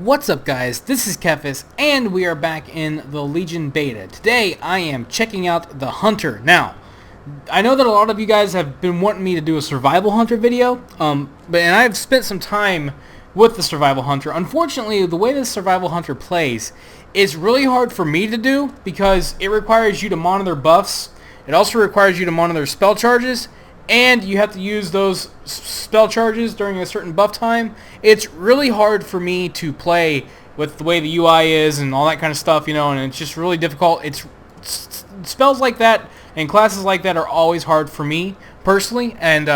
What's up, guys? This is Kephas, and we are back in the Legion beta. Today I am checking out the Hunter. Now, I know that a lot of you guys have been wanting me to do a Survival Hunter video, and I've spent some time with the Survival Hunter. Unfortunately, the way the Survival Hunter plays is really hard for me to do because it requires you to monitor buffs. It also requires you to monitor spell charges, and you have to use those spell charges during a certain buff time. It's really hard for me to play with the way the UI is and all that kind of stuff, and it's just really difficult. Spells like that and classes like that are always hard for me personally, and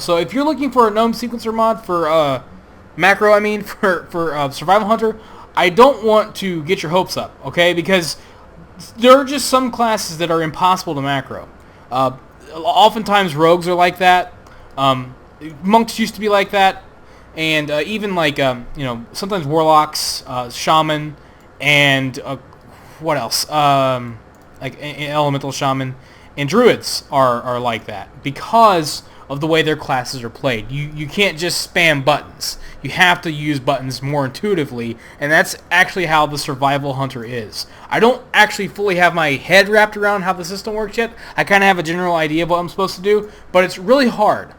so if you're looking for a gnome sequencer mod for macro, for Survival Hunter, I don't want to get your hopes up, okay? Because there are just some classes that are impossible to macro. Oftentimes rogues are like that. Monks used to be like that, and even like sometimes warlocks, shaman, and what else? Like elemental shaman and druids are like that because of the way their classes are played. You can't just spam buttons. You have to use buttons more intuitively, and that's actually how the Survival Hunter is. I don't actually fully have my head wrapped around how the system works yet. I kind of have a general idea of what I'm supposed to do, but it's really hard.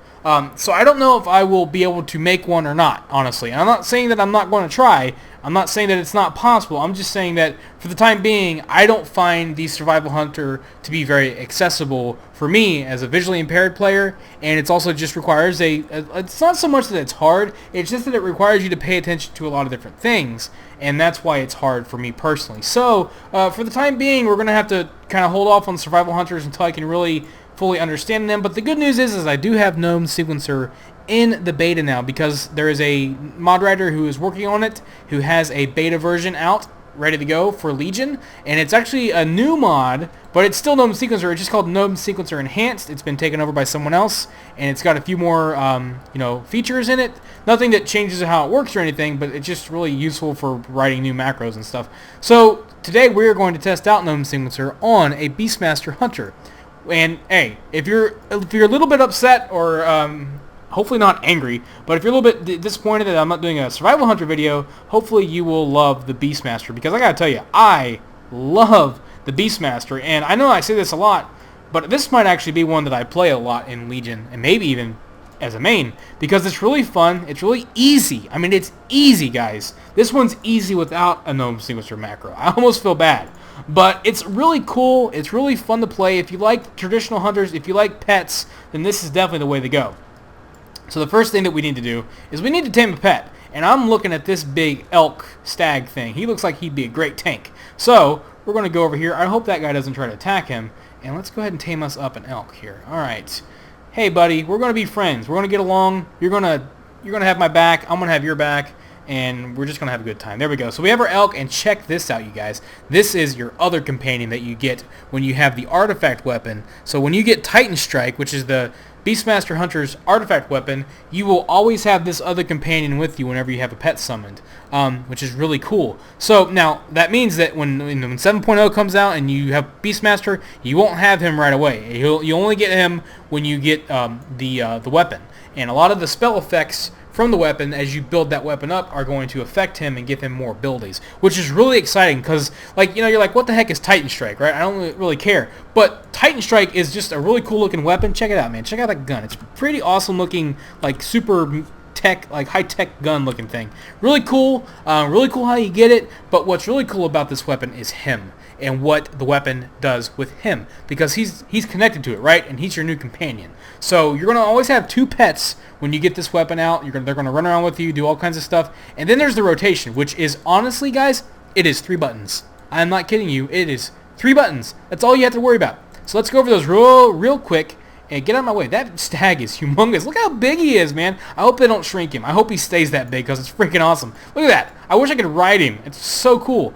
So I don't know if I will be able to make one or not, honestly. And I'm not saying that I'm not going to try. I'm not saying that it's not possible. I'm just saying that for the time being, I don't find the Survival Hunter to be very accessible for me as a visually impaired player, and it's also just requires it's not so much that it's hard, it's just that it requires you to pay attention to a lot of different things, and that's why it's hard for me personally. So for the time being, we're going to have to kind of hold off on Survival Hunters until I can really fully understand them. But the good news is I do have Gnome Sequencer in the beta now, because there is a mod writer who is working on it, who has a beta version out ready to go for Legion, and it's actually a new mod, but it's still Gnome Sequencer. It's just called Gnome Sequencer Enhanced. It's been taken over by someone else, and it's got a few more features in it. Nothing that changes how it works or anything, but it's just really useful for writing new macros and stuff. So today we're going to test out Gnome Sequencer on a Beastmaster Hunter. And hey, if you're a little bit upset or hopefully not angry, but if you're a little bit disappointed that I'm not doing a Survival Hunter video, hopefully you will love the Beastmaster, because I gotta tell you, I love the Beastmaster, and I know I say this a lot, but this might actually be one that I play a lot in Legion, and maybe even as a main, because it's really fun, it's really easy. I mean, it's easy, guys. This one's easy without a Gnome Sequencer macro. I almost feel bad. But it's really cool, it's really fun to play. If you like traditional hunters, if you like pets, then this is definitely the way to go. So the first thing that we need to do is we need to tame a pet. And I'm looking at this big elk stag thing. He looks like he'd be a great tank. So we're going to go over here. I hope that guy doesn't try to attack him. And let's go ahead and tame us up an elk here. Alright. Hey buddy, we're going to be friends. We're going to get along. You're going to have my back. I'm going to have your back. And we're just going to have a good time. There we go. So we have our elk, and check this out, you guys. This is your other companion that you get when you have the artifact weapon. So when you get Titan Strike, which is the Beastmaster Hunter's artifact weapon, you will always have this other companion with you whenever you have a pet summoned, which is really cool. So now that means that when 7.0 comes out and you have Beastmaster, you won't have him right away. You only get him when you get the weapon. And a lot of the spell effects from the weapon as you build that weapon up are going to affect him and give him more abilities, which is really exciting because, you're like, what the heck is Titan Strike, right? I don't really care. But Titan Strike is just a really cool looking weapon. Check it out, man. Check out that gun. It's pretty awesome looking, like super tech, like high-tech gun looking thing. Really cool how you get it, but what's really cool about this weapon is him and what the weapon does with him, because he's connected to it, right? And he's your new companion. So you're going to always have two pets when you get this weapon out. They're going to run around with you, do all kinds of stuff. And then there's the rotation, which is, honestly, guys, it is 3 buttons. I'm not kidding you. It is 3 buttons. That's all you have to worry about. So let's go over those real quick. And get out of my way. That stag is humongous. Look how big he is, man. I hope they don't shrink him. I hope he stays that big because it's freaking awesome. Look at that. I wish I could ride him. It's so cool.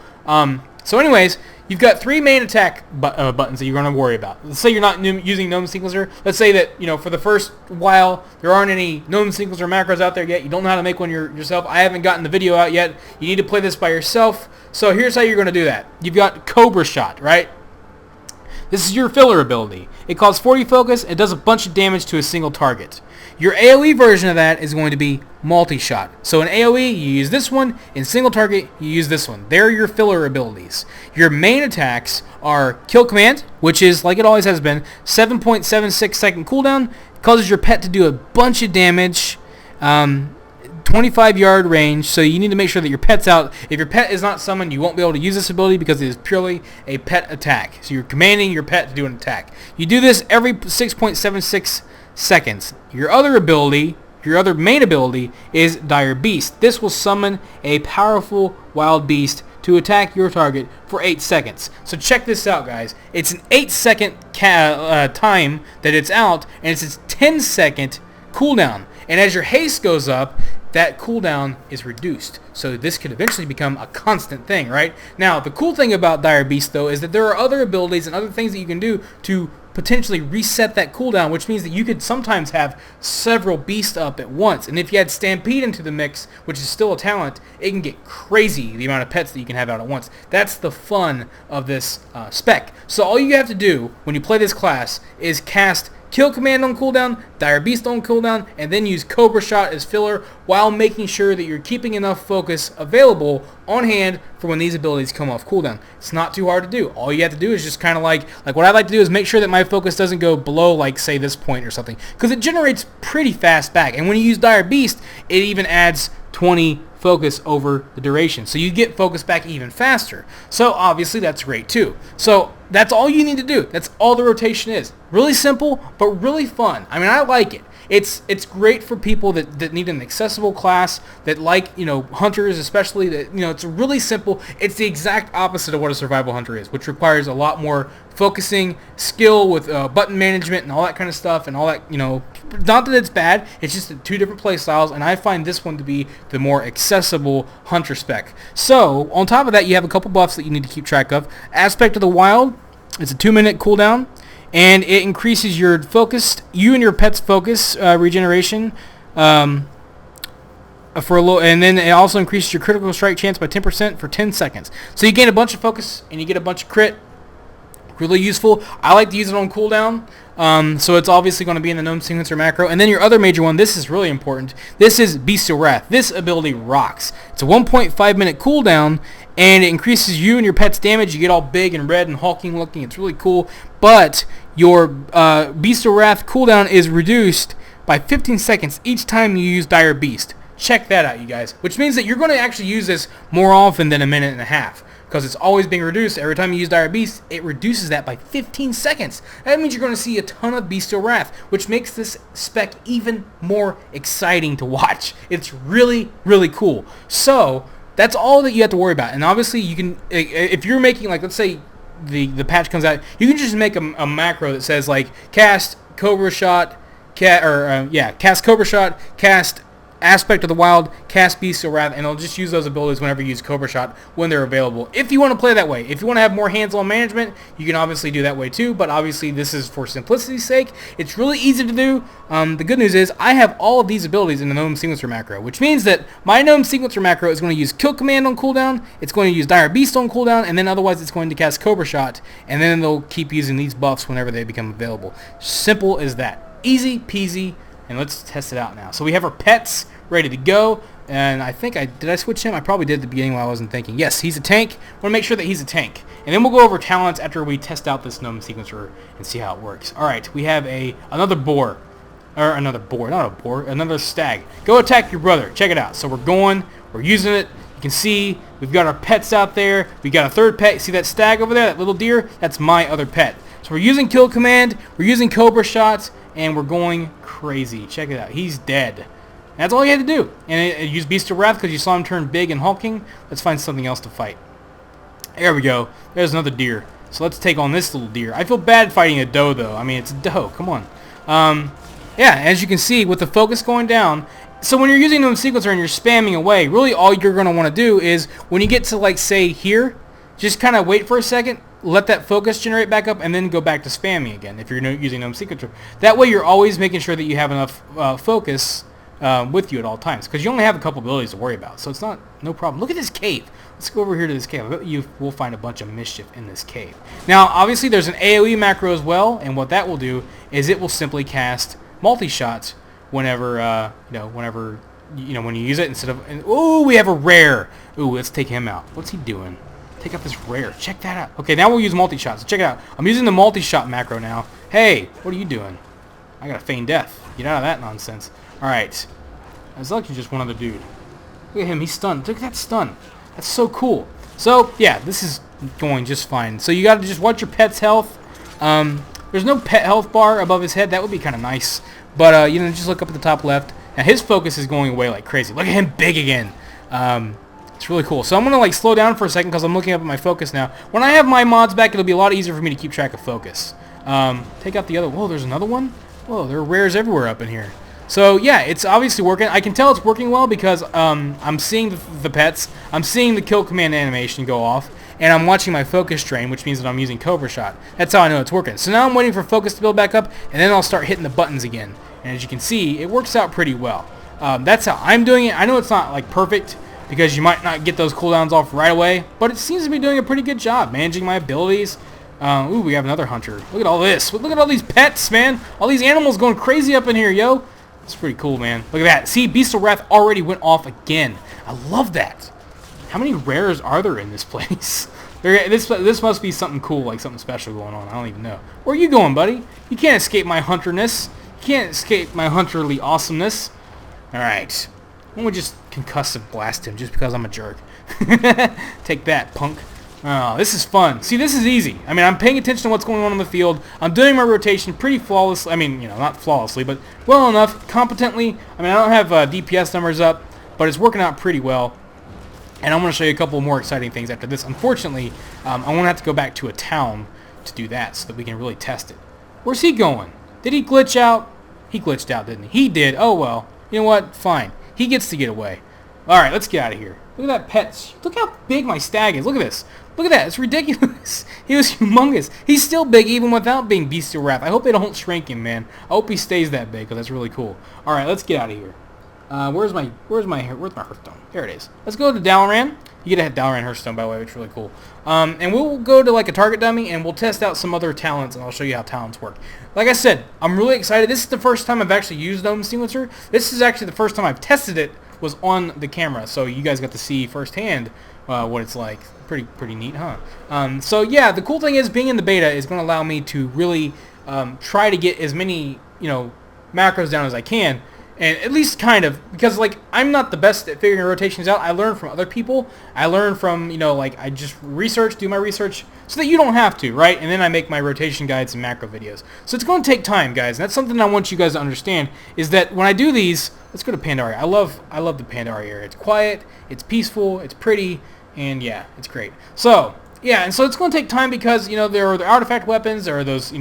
So anyways, you've got 3 main attack buttons that you're going to worry about. Let's say you're not using Gnome Sequencer. Let's say that, for the first while, there aren't any Gnome Sequencer macros out there yet. You don't know how to make one yourself. I haven't gotten the video out yet. You need to play this by yourself. So here's how you're going to do that. You've got Cobra Shot, right? This is your filler ability. It costs 40 focus. It does a bunch of damage to a single target. Your AoE version of that is going to be multi-shot. So in AoE, you use this one. In single target, you use this one. They're your filler abilities. Your main attacks are Kill Command, which is, like it always has been, 7.76 second cooldown. It causes your pet to do a bunch of damage. 25-yard range, so you need to make sure that your pet's out. If your pet is not summoned, you won't be able to use this ability because it is purely a pet attack. So you're commanding your pet to do an attack. You do this every 6.76 seconds. Your other ability, your other main ability, is Dire Beast. This will summon a powerful wild beast to attack your target for 8 seconds. So check this out, guys. It's an 8-second time that it's out, and it's a 10-second cooldown. And as your haste goes up, that cooldown is reduced. So this could eventually become a constant thing, right? Now, the cool thing about Dire Beast, though, is that there are other abilities and other things that you can do to potentially reset that cooldown, which means that you could sometimes have several beasts up at once. And if you add Stampede into the mix, which is still a talent, it can get crazy, the amount of pets that you can have out at once. That's the fun of this spec. So all you have to do when you play this class is cast Kill Command on cooldown, Dire Beast on cooldown, and then use Cobra Shot as filler while making sure that you're keeping enough focus available on hand for when these abilities come off cooldown. It's not too hard to do. All you have to do is just kind of like what I like to do is make sure that my focus doesn't go below, like, say, this point or something, because it generates pretty fast back. And when you use Dire Beast, it even adds 20 focus over the duration, so you get focus back even faster. So obviously that's great too. So that's all you need to do. That's all the rotation is. Really simple, but really fun. I mean, I like it. It's great for people that need an accessible class, that like, you know, hunters especially, that, you know, it's really simple. It's the exact opposite of what a survival hunter is, which requires a lot more focusing, skill with button management and all that kind of stuff, and all that, you know, not that it's bad, it's just two different play styles, and I find this one to be the more accessible hunter spec. So on top of that, you have a couple buffs that you need to keep track of. Aspect of the Wild, it's a 2-minute cooldown, and it increases your focus, you and your pet's focus regeneration for a low, and then it also increases your critical strike chance by 10% for 10 seconds. So you gain a bunch of focus and you get a bunch of crit. Really useful. I like to use it on cooldown, so it's obviously going to be in the gnome sequencer macro. And then your other major one, this is really important. This is Beastmaster Wrath. This ability rocks. It's a 1.5 minute cooldown, and it increases you and your pet's damage. You get all big and red and hulking looking. It's really cool. But your Beastmaster Wrath cooldown is reduced by 15 seconds each time you use Dire Beast. Check that out, you guys. Which means that you're going to actually use this more often than a minute and a half, because it's always being reduced. Every time you use Dire Beast, it reduces that by 15 seconds. That means you're going to see a ton of Beastmaster Wrath, which makes this spec even more exciting to watch. It's really, really cool. So that's all that you have to worry about. And obviously, you can, if you're making, like, let's say the patch comes out, you can just make a macro that says, like, cast Cobra Shot, cast Cobra Shot, cast Aspect of the Wild, cast Beastmaster Wrath, and it'll just use those abilities whenever you use Cobra Shot when they're available. If you want to play that way, if you want to have more hands-on management, you can obviously do that way too, but obviously this is for simplicity's sake. It's really easy to do. The good news is I have all of these abilities in the Gnome Sequencer macro, which means that my Gnome Sequencer macro is going to use Kill Command on cooldown, it's going to use Dire Beast on cooldown, and then otherwise it's going to cast Cobra Shot, and then they'll keep using these buffs whenever they become available. Simple as that. Easy peasy, and let's test it out now. So we have our pets ready to go, and I think did I switch him? I probably did at the beginning while I wasn't thinking. Yes, he's a tank. I want to make sure that he's a tank, and then we'll go over talents after we test out this Gnome Sequencer and see how it works. All right, we have another stag. Go attack your brother. Check it out. So we're using it. You can see we've got our pets out there. We got a third pet. See that stag over there, that little deer? That's my other pet. So we're using Kill Command, we're using Cobra Shots, and we're going crazy. Check it out. He's dead. That's all you had to do. And it used Beastmaster Wrath because you saw him turn big and hulking. Let's find something else to fight. There we go. There's another deer. So let's take on this little deer. I feel bad fighting a doe, though. I mean, it's a doe. Come on. Yeah, as you can see, with the focus going down, so when you're using Gnome Sequencer and you're spamming away, really all you're going to want to do is, when you get to, like, say, here, just kind of wait for a second, let that focus generate back up, and then go back to spamming again if you're using Gnome Sequencer. That way you're always making sure that you have enough focus with you at all times, because you only have a couple abilities to worry about, so it's no problem. Look at this cave. Let's go over here to this cave. I bet you will find a bunch of mischief in this cave. Now, obviously, there's an AoE macro as well, and what that will do is it will simply cast multi-shots whenever, when you use it instead of... Ooh, we have a rare. Ooh, let's take him out. What's he doing? Take out this rare. Check that out. Okay, now we'll use multi-shots. So check it out. I'm using the multi-shot macro now. Hey, what are you doing? I got to feign death. Get out of that nonsense. Alright. It's actually just one other dude. Look at him. He's stunned. Look at that stun. That's so cool. So, yeah, this is going just fine. So you got to just watch your pet's health. There's no pet health bar above his head. That would be kind of nice. But, just look up at the top left. Now, his focus is going away like crazy. Look at him big again. It's really cool. So I'm going to, slow down for a second because I'm looking up at my focus now. When I have my mods back, it'll be a lot easier for me to keep track of focus. Take out the other... Whoa, there's another one? Whoa, there are rares everywhere up in here. So, yeah, it's obviously working. I can tell it's working well because I'm seeing the pets. I'm seeing the kill command animation go off. And I'm watching my focus drain, which means that I'm using Cobra Shot. That's how I know it's working. So now I'm waiting for focus to build back up, and then I'll start hitting the buttons again. And as you can see, it works out pretty well. That's how I'm doing it. I know it's not, perfect because you might not get those cooldowns off right away. But it seems to be doing a pretty good job managing my abilities. Ooh, we have another hunter. Look at all this. Look at all these pets, man. All these animals going crazy up in here, yo. It's pretty cool, man. Look at that. See, Beast of Wrath already went off again. I love that. How many rares are there in this place? This must be something cool, like something special going on. I don't even know. Where are you going, buddy? You can't escape my hunterness. You can't escape my hunterly awesomeness. Alright. Why don't we just concussive blast him just because I'm a jerk? Take that, punk. Oh, this is fun. See, this is easy. I mean, I'm paying attention to what's going on the field. I'm doing my rotation pretty flawlessly. I mean, not flawlessly, but well enough, competently. I mean, I don't have DPS numbers up, but it's working out pretty well. And I'm going to show you a couple more exciting things after this. Unfortunately, I'm going to have to go back to a town to do that so that we can really test it. Where's he going? Did he glitch out? He glitched out, didn't he? He did. Oh, well. You know what? Fine. He gets to get away. All right, let's get out of here. Look at that pet. Look how big my stag is. Look at this. Look at that. It's ridiculous. He was humongous. He's still big even without being Beast of Wrath. I hope they don't shrink him, man. I hope he stays that big because that's really cool. All right, let's get out of here. Where's my Hearthstone? There it is. Let's go to Dalaran. You get a Dalaran Hearthstone, by the way, which is really cool. And we'll go to a target dummy and we'll test out some other talents, and I'll show you how talents work. Like I said, I'm really excited. This is the first time I've actually used Gnome Sequencer. This is actually the first time I've tested it was on the camera, so you guys got to see firsthand what it's like. Pretty neat, huh? So yeah, the cool thing is being in the beta is going to allow me to really try to get as many macros down as I can. And at least kind of, because I'm not the best at figuring rotations out. I learn from other people. I learn from, I just do my research so that you don't have to, right? And then I make my rotation guides and macro videos. So it's going to take time, guys. And that's something I want you guys to understand is that when I do these, let's go to Pandaria. I love the Pandaria area. It's quiet, it's peaceful, it's pretty, and yeah, it's great. So, yeah, and so it's going to take time because, there are the artifact weapons, there are those,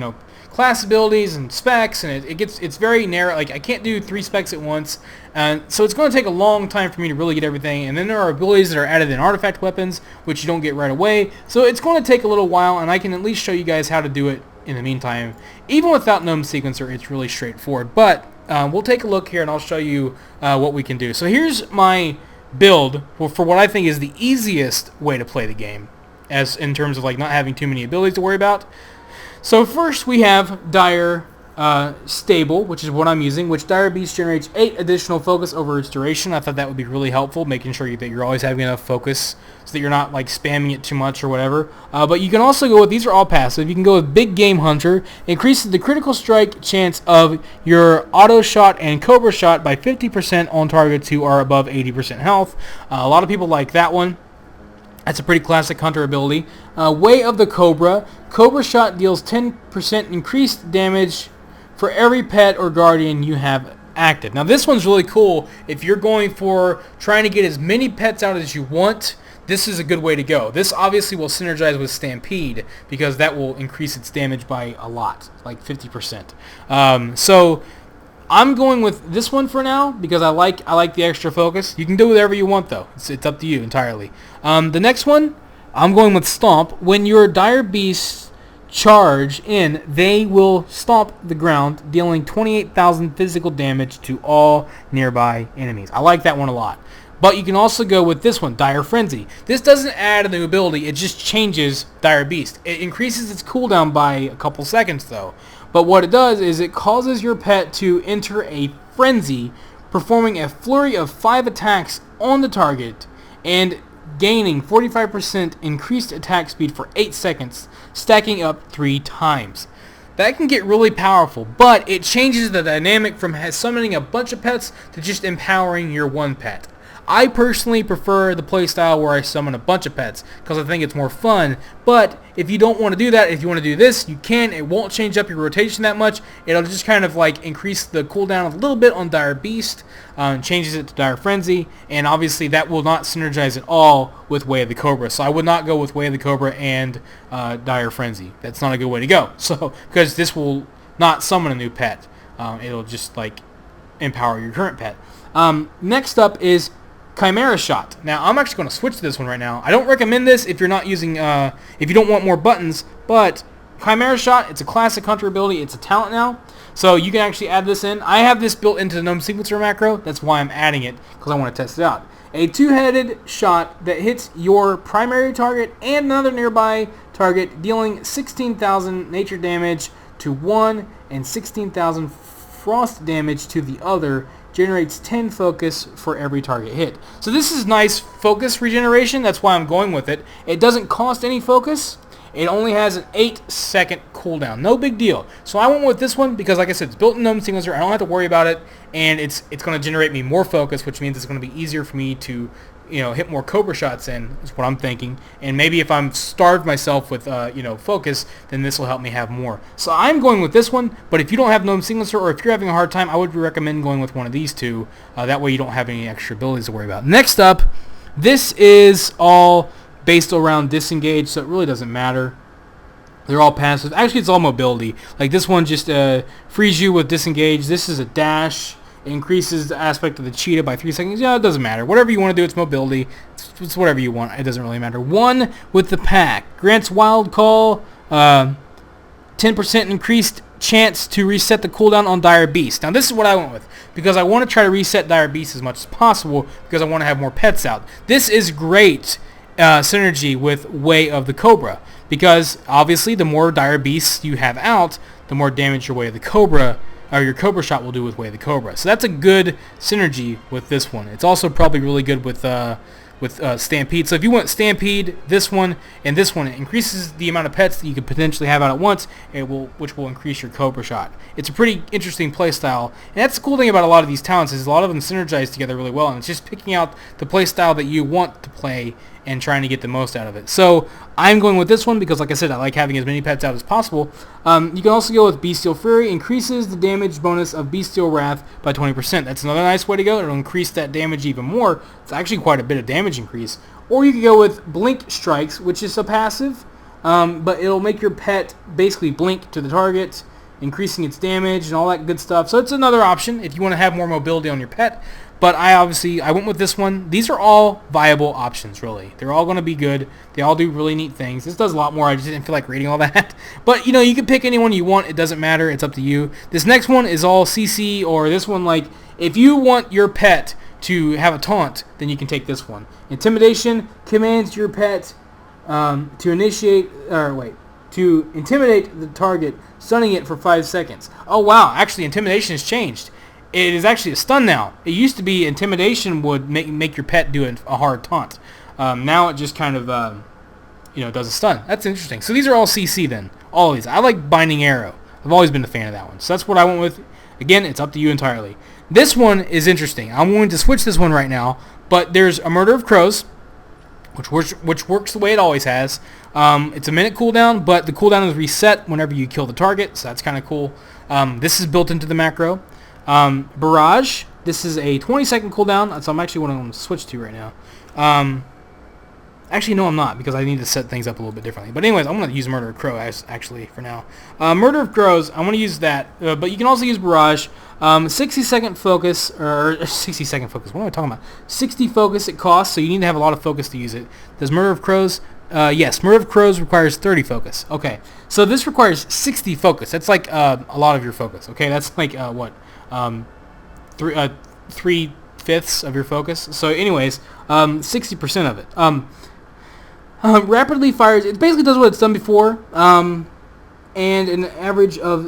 class abilities and specs, and it's very narrow. I can't do 3 specs at once, so it's going to take a long time for me to really get everything. And then there are abilities that are added in artifact weapons, which you don't get right away. So it's going to take a little while, and I can at least show you guys how to do it in the meantime. Even without Gnome Sequencer, it's really straightforward. But we'll take a look here, and I'll show you what we can do. So here's my build for what I think is the easiest way to play the game, as in terms of not having too many abilities to worry about. So first we have Dire Stable, which is what I'm using, which Dire Beast generates 8 additional focus over its duration. I thought that would be really helpful, making sure that you're always having enough focus so that you're not spamming it too much or whatever. But you can also go with, these are all passive, you can go with Big Game Hunter. Increases the critical strike chance of your auto shot and Cobra Shot by 50% on targets who are above 80% health. A lot of people like that one. That's a pretty classic hunter ability. Way of the Cobra. Cobra Shot deals 10% increased damage for every pet or guardian you have active. Now this one's really cool. If you're going for trying to get as many pets out as you want, this is a good way to go. This obviously will synergize with Stampede because that will increase its damage by a lot, like 50%. So I'm going with this one for now because I like the extra focus. You can do whatever you want though. It's up to you entirely. The next one, I'm going with Stomp. When your Dire Beasts charge in, they will stomp the ground, dealing 28,000 physical damage to all nearby enemies. I like that one a lot. But you can also go with this one, Dire Frenzy. This doesn't add a new ability, it just changes Dire Beast. It increases its cooldown by a couple seconds though. But what it does is it causes your pet to enter a frenzy, performing a flurry of 5 attacks on the target and gaining 45% increased attack speed for 8 seconds, stacking up 3 times. That can get really powerful, but it changes the dynamic from summoning a bunch of pets to just empowering your one pet. I personally prefer the playstyle where I summon a bunch of pets because I think it's more fun, but if you don't want to do that, if you want to do this, you can. It won't change up your rotation that much. It'll just kind of like increase the cooldown a little bit on Dire Beast, changes it to Dire Frenzy, and obviously that will not synergize at all with Way of the Cobra. So I would not go with Way of the Cobra and Dire Frenzy. That's not a good way to go. So because this will not summon a new pet, it'll just like empower your current pet. Next up is Chimera Shot. Now I'm actually going to switch to this one right now. I don't recommend this if you're not using, if you don't want more buttons, but Chimera Shot, it's a classic hunter ability. It's a talent now, so you can actually add this in. I have this built into the Gnome Sequencer macro. That's why I'm adding it, because I want to test it out. A two-headed shot that hits your primary target and another nearby target, dealing 16,000 nature damage to one and 16,000 frost damage to the other, generates 10 focus for every target hit. So this is nice focus regeneration. That's why I'm going with it. It doesn't cost any focus. It only has an 8-second cooldown. No big deal. So I went with this one because, like I said, it's built in Gnome Sequencer. I don't have to worry about it, and it's going to generate me more focus, which means it's going to be easier for me to, hit more Cobra shots in, is what I'm thinking. And maybe if I'm starved myself with, focus, then this will help me have more. So I'm going with this one, but if you don't have Gnome Sequencer, or if you're having a hard time, I would recommend going with one of these two. That way you don't have any extra abilities to worry about. Next up, this is all based around disengage, so it really doesn't matter. They're all passive. Actually, it's all mobility. Like this one just frees you with disengage. This is a dash. It increases the aspect of the cheetah by 3 seconds. Yeah, it doesn't matter. Whatever you want to do, it's mobility. It's whatever you want. It doesn't really matter. One with the pack. Grants Wild Call, 10% increased chance to reset the cooldown on Dire Beast. Now, this is what I went with, because I want to try to reset Dire Beast as much as possible, because I want to have more pets out. This is great synergy with Way of the Cobra, because obviously the more Dire Beasts you have out, the more damage your Way of the Cobra, or your Cobra Shot, will do with Way of the Cobra. So that's a good synergy with this one. It's also probably really good with Stampede. So if you want Stampede, this one, and this one, it increases the amount of pets that you could potentially have out at once, which will increase your Cobra Shot. It's a pretty interesting playstyle, and that's the cool thing about a lot of these talents, is a lot of them synergize together really well, and it's just picking out the playstyle that you want to play and trying to get the most out of it. So I'm going with this one because, like I said, I like having as many pets out as possible. You can also go with Bestial Fury. Increases the damage bonus of Bestial Wrath by 20%. That's another nice way to go. It'll increase that damage even more. It's actually quite a bit of damage increase. Or you can go with Blink Strikes, which is a passive, but it'll make your pet basically blink to the target, increasing its damage and all that good stuff. So it's another option if you want to have more mobility on your pet. But I went with this one. These are all viable options, really. They're all going to be good. They all do really neat things. This does a lot more. I just didn't feel like reading all that. But, you can pick anyone you want. It doesn't matter. It's up to you. This next one is all CC, or this one, like, if you want your pet to have a taunt, then you can take this one. Intimidation commands your pet to intimidate the target, stunning it for 5 seconds. Oh, wow. Actually, Intimidation has changed. It is actually a stun now. It used to be Intimidation would make your pet do a hard taunt. Now it just kind of, does a stun. That's interesting. So these are all CC then. All of these. I like Binding Arrow. I've always been a fan of that one. So that's what I went with. Again, it's up to you entirely. This one is interesting. I'm going to switch this one right now. But there's a Murder of Crows, which works the way it always has. It's a minute cooldown, but the cooldown is reset whenever you kill the target. So that's kind of cool. This is built into the macro. Barrage, this is a 20-second cooldown. That's I'm actually what I'm going to switch to right now. Actually, no, I'm not, because I need to set things up a little bit differently. But anyways, I'm going to use Murder of Crow actually for now. Murder of Crows, I'm going to use that, but you can also use Barrage. 60-second focus, or 60-second focus, what am I talking about? 60 focus it costs, so you need to have a lot of focus to use it. Does Murder of Crows? Yes, Murder of Crows requires 30 focus. Okay, so this requires 60 focus. That's like a lot of your focus, okay? That's like, 3 3/5 of your focus. So anyways, 60% of it. Rapidly fires. It basically does what it's done before. And an average of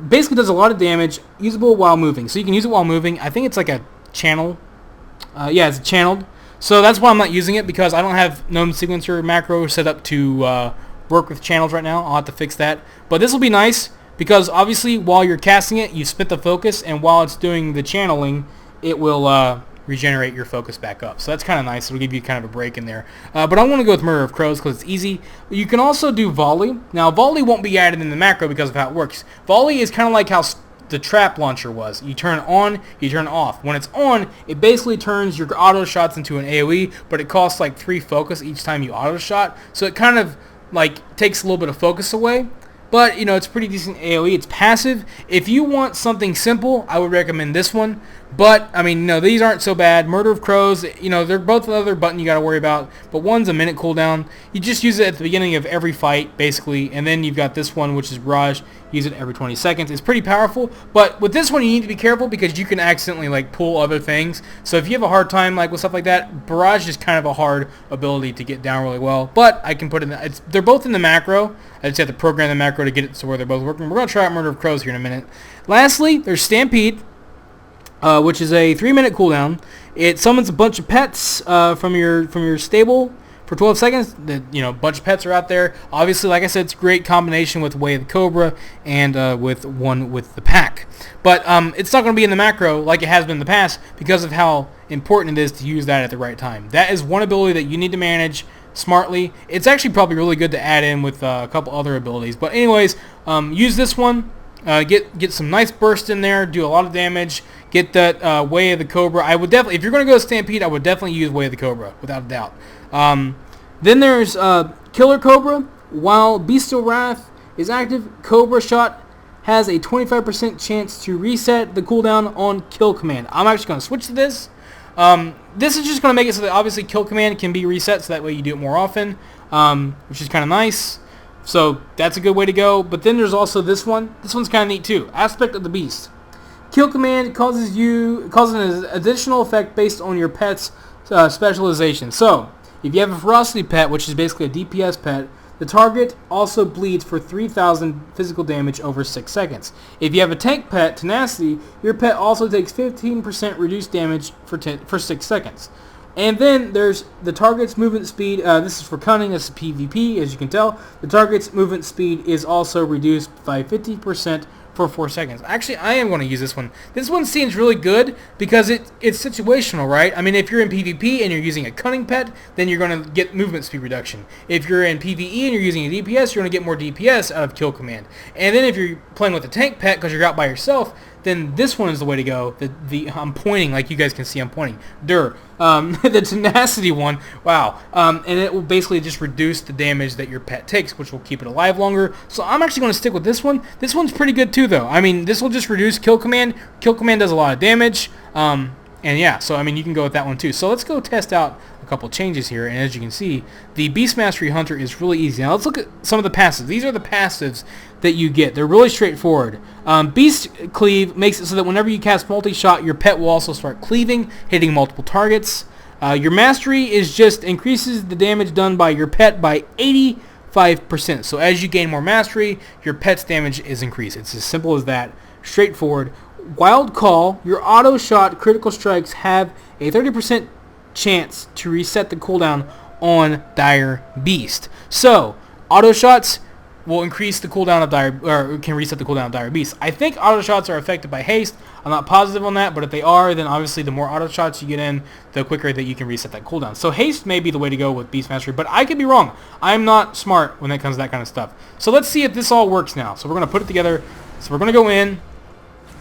basically does a lot of damage, usable while moving. So you can use it while moving. I think it's like a channel. Yeah, it's channeled. So that's why I'm not using it, because I don't have gnome sequencer macro set up to work with channels right now. I'll have to fix that. But this will be nice, because obviously while you're casting it, you split the focus, and while it's doing the channeling, it will regenerate your focus back up. So that's kind of nice. It'll give you kind of a break in there. But I want to go with Murder of Crows because it's easy. You can also do Volley. Now, Volley won't be added in the macro because of how it works. Volley is kind of like how the trap launcher was. You turn it on, you turn it off. When it's on, it basically turns your auto shots into an AoE, but it costs like 3 focus each time you auto shot. So it kind of like takes a little bit of focus away. But, you know, it's pretty decent AoE. It's passive. If you want something simple, I would recommend this one. But, I mean, no, these aren't so bad. Murder of Crows, you know, they're both another button you got to worry about. But one's a minute cooldown. You just use it at the beginning of every fight, basically. And then you've got this one, which is Barrage. Use it every 20 seconds. It's pretty powerful. But with this one, you need to be careful because you can accidentally, like, pull other things. So if you have a hard time, like, with stuff like that, Barrage is kind of a hard ability to get down really well. But I can put it in they're both in the macro. I just have to program the macro to get it to where they're both working. We're going to try out Murder of Crows here in a minute. Lastly, there's Stampede, which is a 3-minute cooldown. It summons a bunch of pets from your stable for 12 seconds. A bunch of pets are out there. Obviously, like I said, it's a great combination with Way of the Cobra and with the pack. But it's not going to be in the macro like it has been in the past because of how important it is to use that at the right time. That is one ability that you need to manage smartly. It's actually probably really good to add in with a couple other abilities. But anyways, use this one. Get some nice burst in there. Do a lot of damage. Get that Way of the Cobra. I would definitely, if you're going to go Stampede, I would definitely use Way of the Cobra without a doubt. Then there's Killer Cobra. While Bestial Wrath is active, Cobra Shot has a 25% chance to reset the cooldown on Kill Command. I'm actually going to switch to this. This is just going to make it so that obviously Kill Command can be reset, so that way you do it more often, which is kind of nice. So that's a good way to go. But then there's also this one. This one's kind of neat too. Aspect of the Beast. Kill Command causes an additional effect based on your pet's specialization. So if you have a Ferocity pet, which is basically a DPS pet, the target also bleeds for 3,000 physical damage over 6 seconds. If you have a tank pet, Tenacity, your pet also takes 15% reduced damage for 6 seconds. And then there's the target's movement speed. This is for Cunning. This is PvP, as you can tell. The target's movement speed is also reduced by 50% for 4 seconds. Actually, I am going to use this one. This one seems really good because it's situational, right? I mean, if you're in PvP and you're using a Cunning pet, then you're going to get movement speed reduction. If you're in PvE and you're using a DPS, you're going to get more DPS out of Kill Command. And then if you're playing with a tank pet because you're out by yourself, then this one is the way to go. I'm pointing, like you guys can see I'm pointing. The Tenacity one, wow. And it will basically just reduce the damage that your pet takes, which will keep it alive longer. So I'm actually going to stick with this one. This one's pretty good too, though. I mean, this will just reduce Kill Command. Kill Command does a lot of damage. And yeah, so I mean, you can go with that one too. So let's go test out a couple changes here. And as you can see, the Beastmaster Hunter is really easy. Now let's look at some of the passives. These are the passives that you get. They're really straightforward. Beast Cleave makes it so that whenever you cast multi-shot, your pet will also start cleaving, hitting multiple targets. Your Mastery is just increases the damage done by your pet by 85%. So as you gain more Mastery, your pet's damage is increased. It's as simple as that. Straightforward. Wild Call, your auto shot critical strikes have a 30% chance to reset the cooldown on Dire Beast. So, auto shots will increase the cooldown of can reset the cooldown of Dire Beast. I think auto shots are affected by haste. I'm not positive on that, but if they are, then obviously the more auto shots you get in, the quicker that you can reset that cooldown. So haste may be the way to go with Beast Mastery, but I could be wrong. I'm not smart when it comes to that kind of stuff. So let's see if this all works now. So we're going to put it together. So we're going to go in,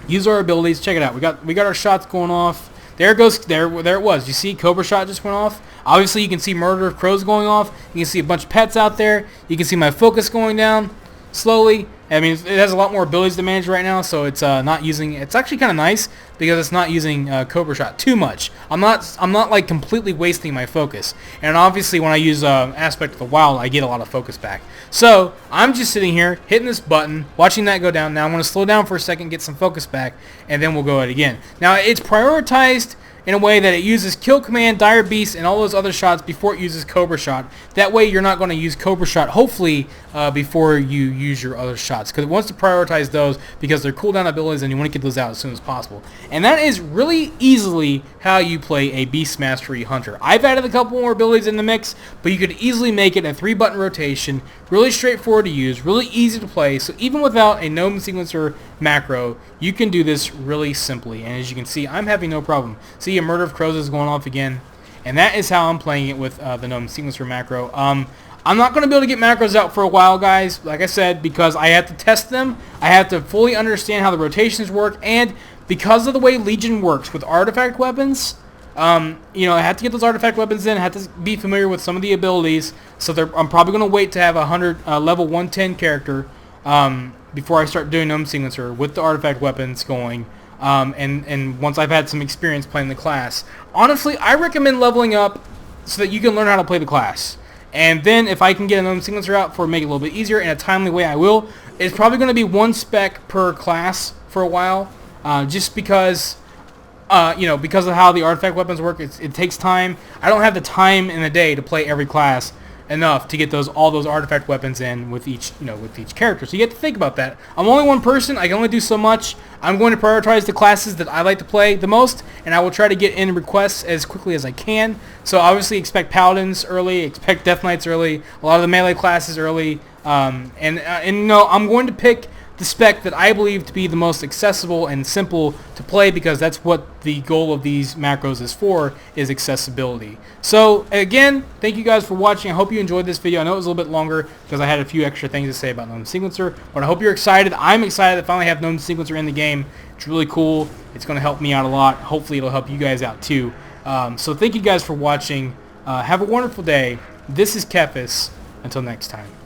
use our abilities. Check it out. We got our shots going off. There it goes. There it was. You see, Cobra Shot just went off. Obviously, you can see Murder of Crows going off. You can see a bunch of pets out there. You can see my focus going down slowly. I mean, it has a lot more abilities to manage right now, so it's not using. It's actually kind of nice because it's not using Cobra Shot too much. I'm not like completely wasting my focus. And obviously, when I use Aspect of the Wild, I get a lot of focus back. So I'm just sitting here hitting this button, watching that go down. Now I'm going to slow down for a second, get some focus back, and then we'll go at it again. Now it's prioritized in a way that it uses Kill Command, Dire Beast, and all those other shots before it uses Cobra Shot. That way you're not going to use Cobra Shot, hopefully, before you use your other shots, because it wants to prioritize those because they're cooldown abilities and you want to get those out as soon as possible. And that is really easily how you play a Beast Mastery Hunter. I've added a couple more abilities in the mix, but you could easily make it a 3-button rotation, really straightforward to use, really easy to play, so even without a gnome sequencer macro, you can do this really simply. And as you can see, I'm having no problem. See, a Murder of Crows is going off again, and that is how I'm playing it with the gnome sequencer macro. I'm not going to be able to get macros out for a while, guys, like I said, because I have to test them. I have to fully understand how the rotations work, and because of the way Legion works with artifact weapons, you know, I have to get those artifact weapons in. I have to be familiar with some of the abilities, so I'm probably going to wait to have a level 110 character before I start doing gnome sequencer with the artifact weapons going. And once I've had some experience playing the class. Honestly, I recommend leveling up so that you can learn how to play the class. And then if I can get a gnome sequencer out for make it a little bit easier in a timely way, I will. It's probably going to be 1 spec per class for a while, just because, you know, because of how the artifact weapons work. It takes time. I don't have the time in a day to play every class enough to get all those artifact weapons in with each character. So you have to think about that. I'm only one person. I can only do so much. I'm going to prioritize the classes that I like to play the most, and I will try to get in requests as quickly as I can. So obviously expect Paladins early, expect Death Knights early, a lot of the melee classes early, and no, I'm going to pick the spec that I believe to be the most accessible and simple to play, because that's what the goal of these macros is for, is accessibility. So again, thank you guys for watching. I hope you enjoyed this video. I know it was a little bit longer because I had a few extra things to say about Gnome Sequencer, but I hope you're excited. I'm excited to finally have Gnome Sequencer in the game. It's really cool. It's going to help me out a lot. Hopefully it'll help you guys out too. So thank you guys for watching. Have a wonderful day. This is Kephas. Until next time.